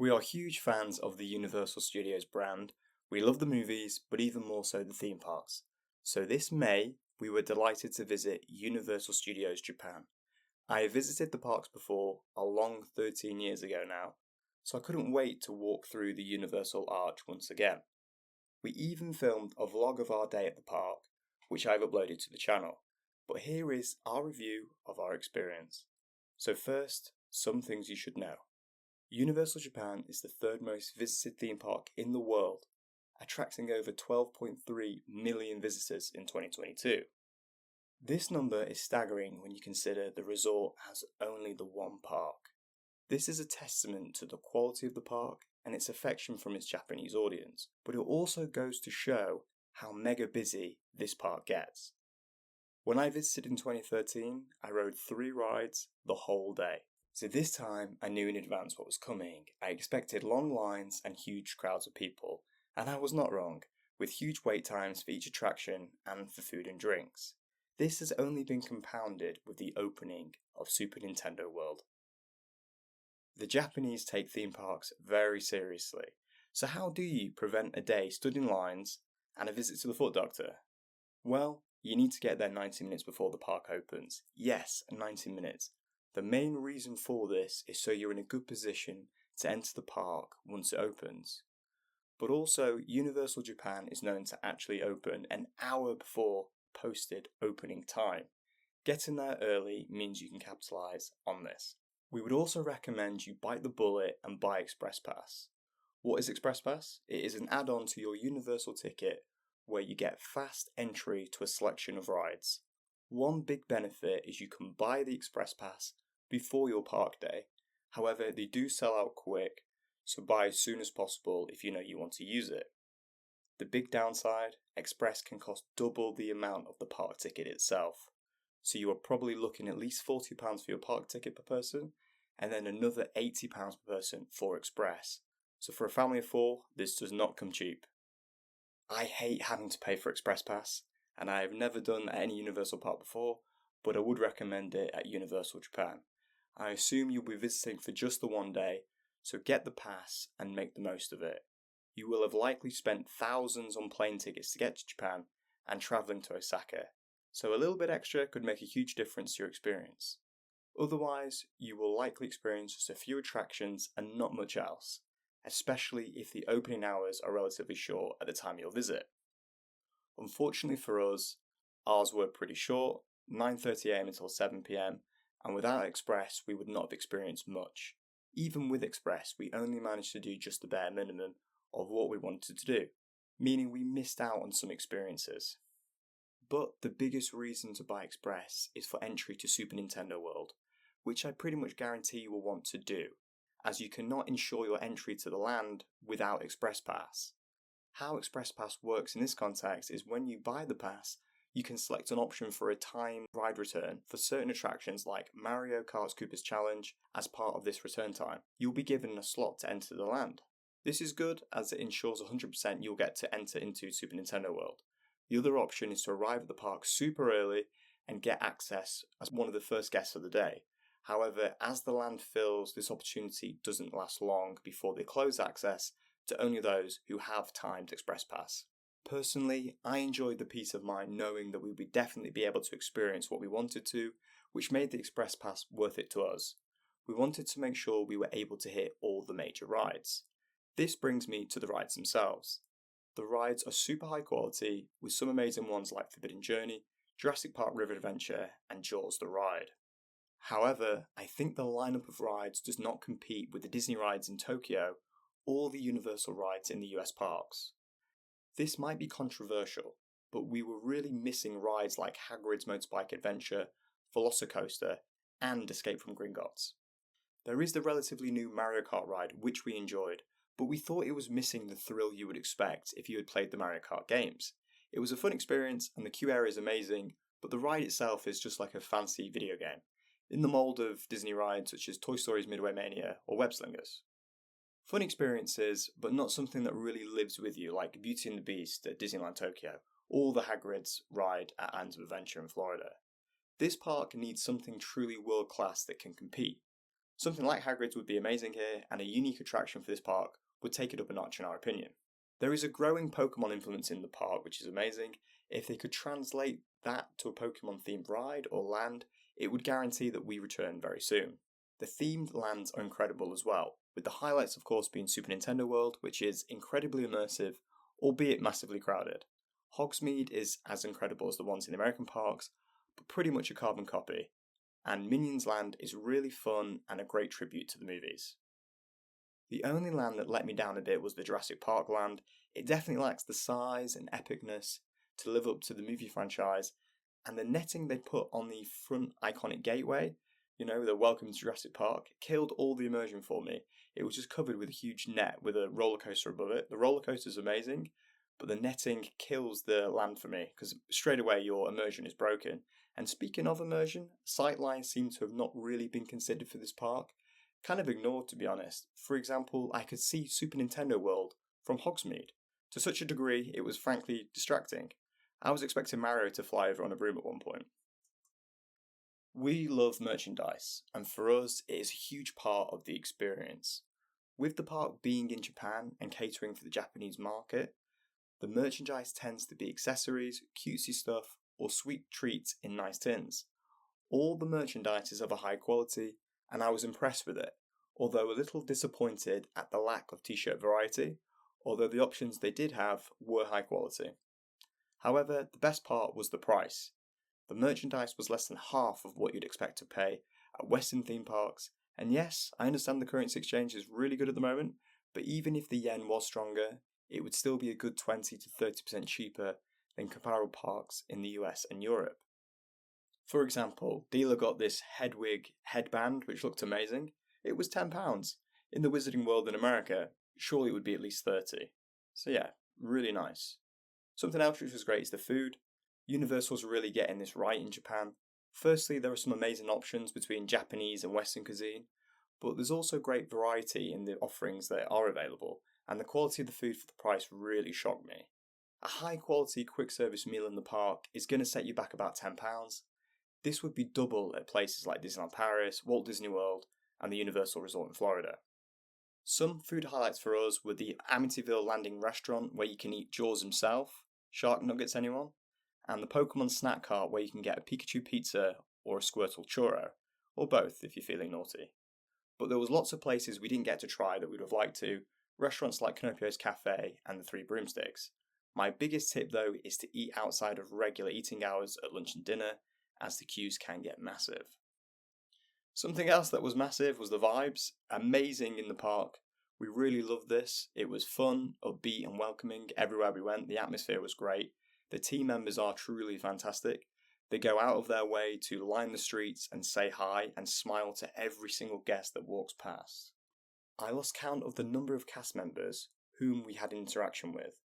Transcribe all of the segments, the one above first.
We are huge fans of the Universal Studios brand. We love the movies, but even more so the theme parks. So this May, we were delighted to visit Universal Studios Japan. I have visited the parks before, a long 13 years ago now, so I couldn't wait to walk through the Universal Arch once again. We even filmed a vlog of our day at the park, which I've uploaded to the channel. But here is our review of our experience. So first, some things you should know. Universal Japan is the third most visited theme park in the world, attracting over 12.3 million visitors in 2022. This number is staggering when you consider the resort has only the one park. This is a testament to the quality of the park and its affection from its Japanese audience, but it also goes to show how mega busy this park gets. When I visited in 2013, I rode 3 rides the whole day. So this time I knew in advance what was coming. I expected long lines and huge crowds of people, and I was not wrong, with huge wait times for each attraction and for food and drinks. This has only been compounded with the opening of Super Nintendo World. The Japanese take theme parks very seriously, so how do you prevent a day stood in lines and a visit to the foot doctor? Well, you need to get there 90 minutes before the park opens. Yes, 90 minutes. The main reason for this is so you're in a good position to enter the park once it opens. But also, Universal Japan is known to actually open an hour before posted opening time. Getting there early means you can capitalise on this. We would also recommend you bite the bullet and buy Express Pass. What is Express Pass? It is an add-on to your Universal ticket where you get fast entry to a selection of rides. One big benefit is you can buy the Express Pass before your park day. However, they do sell out quick, so buy as soon as possible if you know you want to use it. The big downside, Express can cost double the amount of the park ticket itself. So you are probably looking at least £40 for your park ticket per person, and then another £80 per person for Express. So for a family of 4, this does not come cheap. I hate having to pay for Express Pass, and I have never done at any Universal park before, but I would recommend it at Universal Japan. I assume you'll be visiting for just the one day, so get the pass and make the most of it. You will have likely spent thousands on plane tickets to get to Japan and travelling to Osaka, so a little bit extra could make a huge difference to your experience. Otherwise, you will likely experience just a few attractions and not much else, especially if the opening hours are relatively short at the time you'll visit. Unfortunately for us, ours were pretty short, 9:30am until 7pm, and without Express we would not have experienced much. Even with Express, we only managed to do just the bare minimum of what we wanted to do, meaning we missed out on some experiences. But the biggest reason to buy Express is for entry to Super Nintendo World, which I pretty much guarantee you will want to do, as you cannot ensure your entry to the land without Express Pass. How Express Pass works in this context is when you buy the pass, you can select an option for a timed ride return for certain attractions like Mario Kart's Koopa's Challenge as part of this return time. You'll be given a slot to enter the land. This is good as it ensures 100% you'll get to enter into Super Nintendo World. The other option is to arrive at the park super early and get access as one of the first guests of the day. However, as the land fills, this opportunity doesn't last long before they close access to only those who have timed Express Pass. Personally, I enjoyed the peace of mind knowing that we would definitely be able to experience what we wanted to, which made the Express Pass worth it to us. We wanted to make sure we were able to hit all the major rides. This brings me to the rides themselves. The rides are super high quality, with some amazing ones like Forbidden Journey, Jurassic Park River Adventure, and Jaws the Ride. However, I think the lineup of rides does not compete with the Disney rides in Tokyo or the Universal rides in the US parks. This might be controversial, but we were really missing rides like Hagrid's Motorbike Adventure, Velocicoaster, and Escape from Gringotts. There is the relatively new Mario Kart ride, which we enjoyed, but we thought it was missing the thrill you would expect if you had played the Mario Kart games. It was a fun experience and the queue area is amazing, but the ride itself is just like a fancy video game, in the mould of Disney rides such as Toy Story's Midway Mania or Web Slingers. Fun experiences, but not something that really lives with you like Beauty and the Beast at Disneyland Tokyo, or the Hagrid's ride at Islands of Adventure in Florida. This park needs something truly world class that can compete. Something like Hagrid's would be amazing here, and a unique attraction for this park would take it up a notch in our opinion. There is a growing Pokemon influence in the park, which is amazing. If they could translate that to a Pokemon themed ride or land, it would guarantee that we return very soon. The themed lands are incredible as well, with the highlights of course being Super Nintendo World, which is incredibly immersive, albeit massively crowded. Hogsmeade is as incredible as the ones in the American parks, but pretty much a carbon copy, and Minions Land is really fun and a great tribute to the movies. The only land that let me down a bit was the Jurassic Park land. It definitely lacks the size and epicness to live up to the movie franchise, and the netting they put on the front iconic gateway, the welcome to Jurassic Park, killed all the immersion for me. It was just covered with a huge net with a roller coaster above it. The roller coaster is amazing, but the netting kills the land for me because straight away your immersion is broken. And speaking of immersion, sightlines seem to have not really been considered for this park. Kind of ignored, to be honest. For example, I could see Super Nintendo World from Hogsmeade. To such a degree, it was frankly distracting. I was expecting Mario to fly over on a broom at one point. We love merchandise, and for us, it is a huge part of the experience. With the park being in Japan and catering for the Japanese market, the merchandise tends to be accessories, cutesy stuff, or sweet treats in nice tins. All the merchandise is of a high quality, and I was impressed with it, although a little disappointed at the lack of t-shirt variety, although the options they did have were high quality. However, the best part was the price. The merchandise was less than half of what you'd expect to pay at Western theme parks, and yes, I understand the currency exchange is really good at the moment, but even if the yen was stronger, it would still be a good 20 to 30% cheaper than comparable parks in the US and Europe. For example, dealer got this Hedwig headband which looked amazing. It was £10. In the Wizarding World in America, surely it would be at least 30. So yeah, really nice. Something else which was great is the food. Universal's really getting this right in Japan. Firstly, there are some amazing options between Japanese and Western cuisine, but there's also great variety in the offerings that are available, and the quality of the food for the price really shocked me. A high quality quick service meal in the park is going to set you back about £10. This would be double at places like Disneyland Paris, Walt Disney World, and the Universal Resort in Florida. Some food highlights for us were the Amityville Landing restaurant where you can eat Jaws himself, Shark Nuggets anyone, and the Pokemon snack cart where you can get a Pikachu pizza or a Squirtle churro, or both if you're feeling naughty. But there was lots of places we didn't get to try that we'd have liked to, restaurants like Canopio's Cafe and the Three Broomsticks. My biggest tip though is to eat outside of regular eating hours at lunch and dinner, as the queues can get massive. Something else that was massive was the vibes. Amazing in the park. We really loved this. It was fun, upbeat and welcoming everywhere we went. The atmosphere was great. The team members are truly fantastic. They go out of their way to line the streets and say hi and smile to every single guest that walks past. I lost count of the number of cast members whom we had interaction with.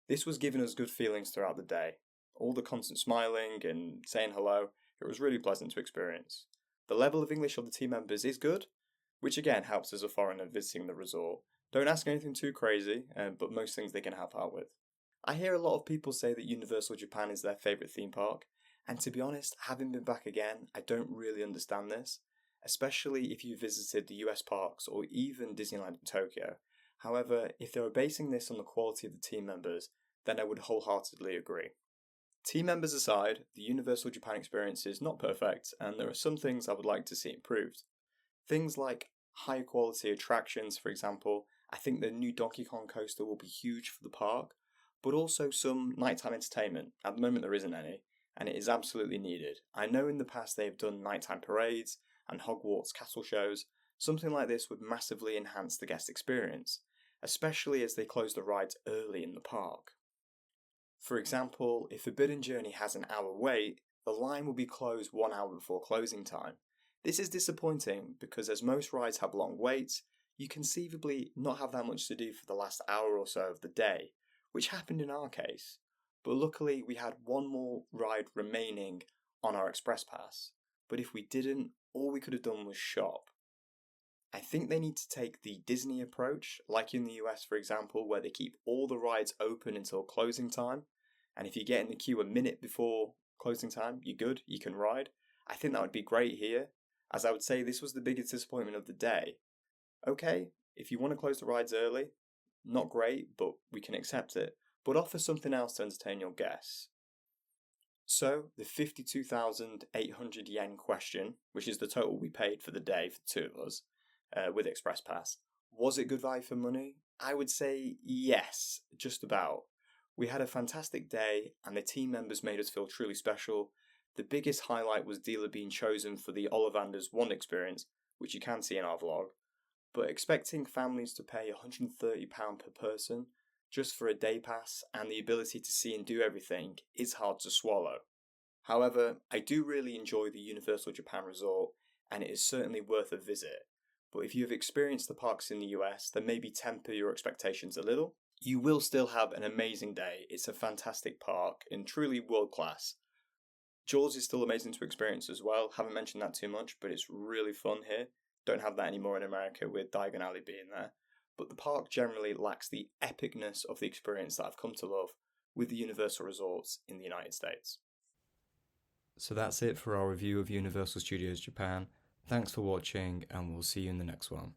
This was giving us good feelings throughout the day. All the constant smiling and saying hello, it was really pleasant to experience. The level of English of the team members is good, which again helps as a foreigner visiting the resort. Don't ask anything too crazy, but most things they can help out with. I hear a lot of people say that Universal Japan is their favourite theme park, and to be honest, having been back again, I don't really understand this, especially if you visited the US parks or even Disneyland in Tokyo. However, if they were basing this on the quality of the team members, then I would wholeheartedly agree. Team members aside, the Universal Japan experience is not perfect, and there are some things I would like to see improved. Things like high quality attractions, for example. I think the new Donkey Kong coaster will be huge for the park, but also some nighttime entertainment. At the moment there isn't any, and it is absolutely needed. I know in the past they have done nighttime parades and Hogwarts castle shows. Something like this would massively enhance the guest experience, especially as they close the rides early in the park. For example, if Forbidden Journey has an hour wait, the line will be closed 1 hour before closing time. This is disappointing because as most rides have long waits, you conceivably not have that much to do for the last hour or so of the day, which happened in our case. But luckily we had one more ride remaining on our express pass, but if we didn't, all we could have done was shop. I think they need to take the Disney approach, like in the US for example, where they keep all the rides open until closing time, and if you get in the queue a minute before closing time, you're good, you can ride. I think that would be great here. as I would say this was the biggest disappointment of the day. Okay, if you want to close the rides early, not great, but we can accept it. But offer something else to entertain your guests. So, the 52,800 yen question, which is the total we paid for the day for the two of us, with Express Pass, was it good value for money? I would say yes, just about. We had a fantastic day, and the team members made us feel truly special. The biggest highlight was Dealer being chosen for the Ollivanders One experience, which you can see in our vlog. But expecting families to pay £130 per person just for a day pass and the ability to see and do everything is hard to swallow. However, I do really enjoy the Universal Japan Resort, and it is certainly worth a visit. But if you have experienced the parks in the US, then maybe temper your expectations a little. You will still have an amazing day. It's a fantastic park and truly world class. Jaws is still amazing to experience as well. Haven't mentioned that too much, but it's really fun here. Don't have that anymore in America with Diagon Alley being there. But the park generally lacks the epicness of the experience that I've come to love with the Universal resorts in the United States. So that's it for our review of Universal Studios Japan. Thanks for watching, and we'll see you in the next one.